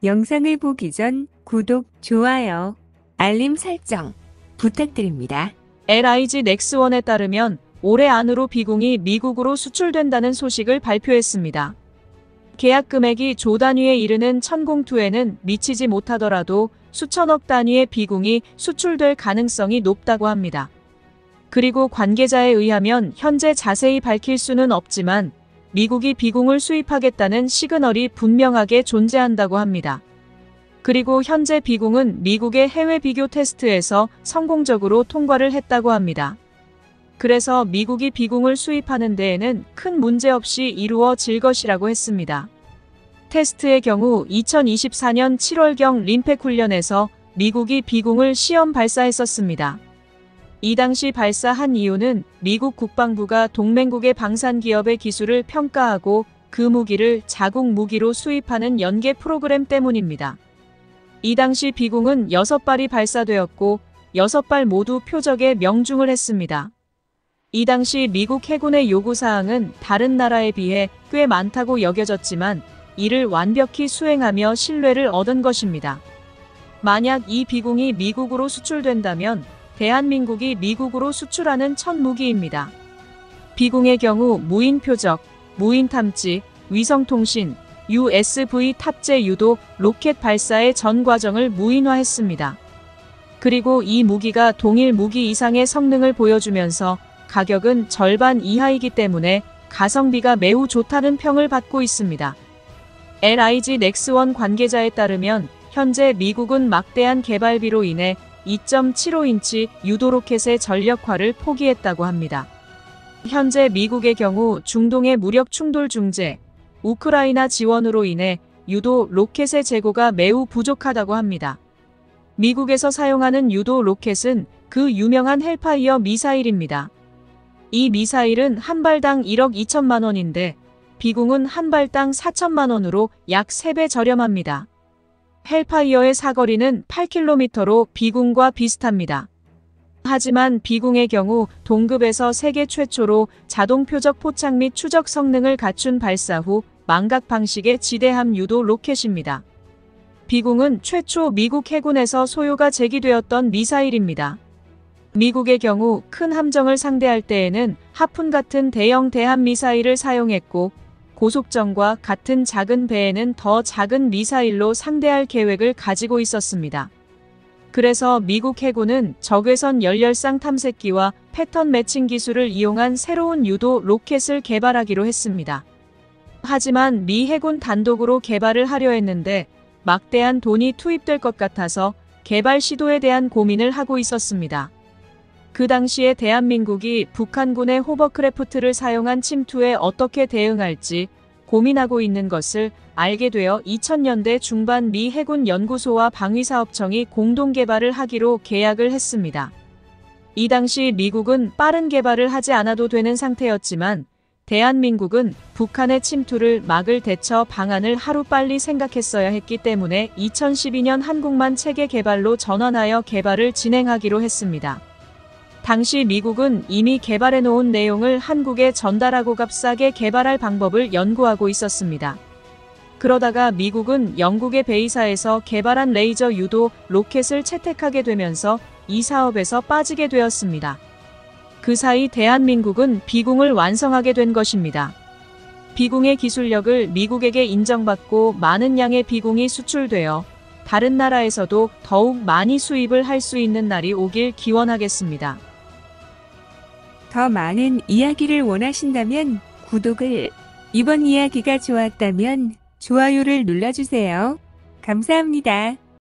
영상을 보기 전 구독, 좋아요, 알림 설정 부탁드립니다. LIG 넥스원에 따르면 올해 안으로 비공이 미국으로 수출된다는 소식을 발표했습니다. 계약 금액이 조 단위에 이르는 천공투에는 미치지 못하더라도 수천억 단위의 비공이 수출될 가능성이 높다고 합니다. 그리고 관계자에 의하면 현재 자세히 밝힐 수는 없지만 미국이 비공을 수입하겠다는 시그널이 분명하게 존재한다고 합니다. 그리고 현재 비공은 미국의 해외 비교 테스트에서 성공적으로 통과를 했다고 합니다. 그래서 미국이 비공을 수입하는 데에는 큰 문제 없이 이루어질 것이라고 했습니다. 테스트의 경우 2024년 7월경 림팩 훈련에서 미국이 비공을 시험 발사했었습니다. 이 당시 발사한 이유는 미국 국방부가 동맹국의 방산기업의 기술을 평가하고 그 무기를 자국 무기로 수입하는 연계 프로그램 때문입니다. 이 당시 비공은 6발이 발사되었고 6발 모두 표적에 명중을 했습니다. 이 당시 미국 해군의 요구사항은 다른 나라에 비해 꽤 많다고 여겨졌지만 이를 완벽히 수행하며 신뢰를 얻은 것입니다. 만약 이 비공이 미국으로 수출된다면 대한민국이 미국으로 수출하는 첫 무기입니다. 비공의 경우 무인 표적, 무인 탐지, 위성통신, USV 탑재 유도, 로켓 발사의 전 과정을 무인화했습니다. 그리고 이 무기가 동일 무기 이상의 성능을 보여주면서 가격은 절반 이하이기 때문에 가성비가 매우 좋다는 평을 받고 있습니다. LIG 넥스원 관계자에 따르면 현재 미국은 막대한 개발비로 인해 2.75인치 유도 로켓의 전력화를 포기했다고 합니다. 현재 미국의 경우 중동의 무력 충돌 중재, 우크라이나 지원으로 인해 유도 로켓의 재고가 매우 부족하다고 합니다. 미국에서 사용하는 유도 로켓은 그 유명한 헬파이어 미사일입니다. 이 미사일은 한 발당 1억 2천만 원인데 비공은 한 발당 4천만 원으로 약 3배 저렴합니다. 헬파이어의 사거리는 8km로 비공과 비슷합니다. 하지만 비공의 경우 동급에서 세계 최초로 자동 표적 포착 및 추적 성능을 갖춘 발사 후 망각 방식의 지대함 유도 로켓입니다. 비공은 최초 미국 해군에서 소요가 제기되었던 미사일입니다. 미국의 경우 큰 함정을 상대할 때에는 하푼 같은 대형 대함 미사일을 사용했고 고속정과 같은 작은 배에는 더 작은 미사일로 상대할 계획을 가지고 있었습니다. 그래서 미국 해군은 적외선 열렬상 탐색기와 패턴 매칭 기술을 이용한 새로운 유도 로켓을 개발하기로 했습니다. 하지만 미 해군 단독으로 개발을 하려 했는데 막대한 돈이 투입될 것 같아서 개발 시도에 대한 고민을 하고 있었습니다. 그 당시에 대한민국이 북한군의 호버크래프트를 사용한 침투에 어떻게 대응할지 고민하고 있는 것을 알게 되어 2000년대 중반 미 해군 연구소와 방위사업청이 공동 개발을 하기로 계약을 했습니다. 이 당시 미국은 빠른 개발을 하지 않아도 되는 상태였지만 대한민국은 북한의 침투를 막을 대처 방안을 하루빨리 생각했어야 했기 때문에 2012년 한국만 체계 개발로 전환하여 개발을 진행하기로 했습니다. 당시 미국은 이미 개발해놓은 내용을 한국에 전달하고 값싸게 개발할 방법을 연구하고 있었습니다. 그러다가 미국은 영국의 베이사에서 개발한 레이저 유도 로켓을 채택하게 되면서 이 사업에서 빠지게 되었습니다. 그 사이 대한민국은 비공을 완성하게 된 것입니다. 비공의 기술력을 미국에게 인정받고 많은 양의 비공이 수출되어 다른 나라에서도 더욱 많이 수입을 할 수 있는 날이 오길 기원하겠습니다. 더 많은 이야기를 원하신다면 구독을, 이번 이야기가 좋았다면 좋아요를 눌러주세요. 감사합니다.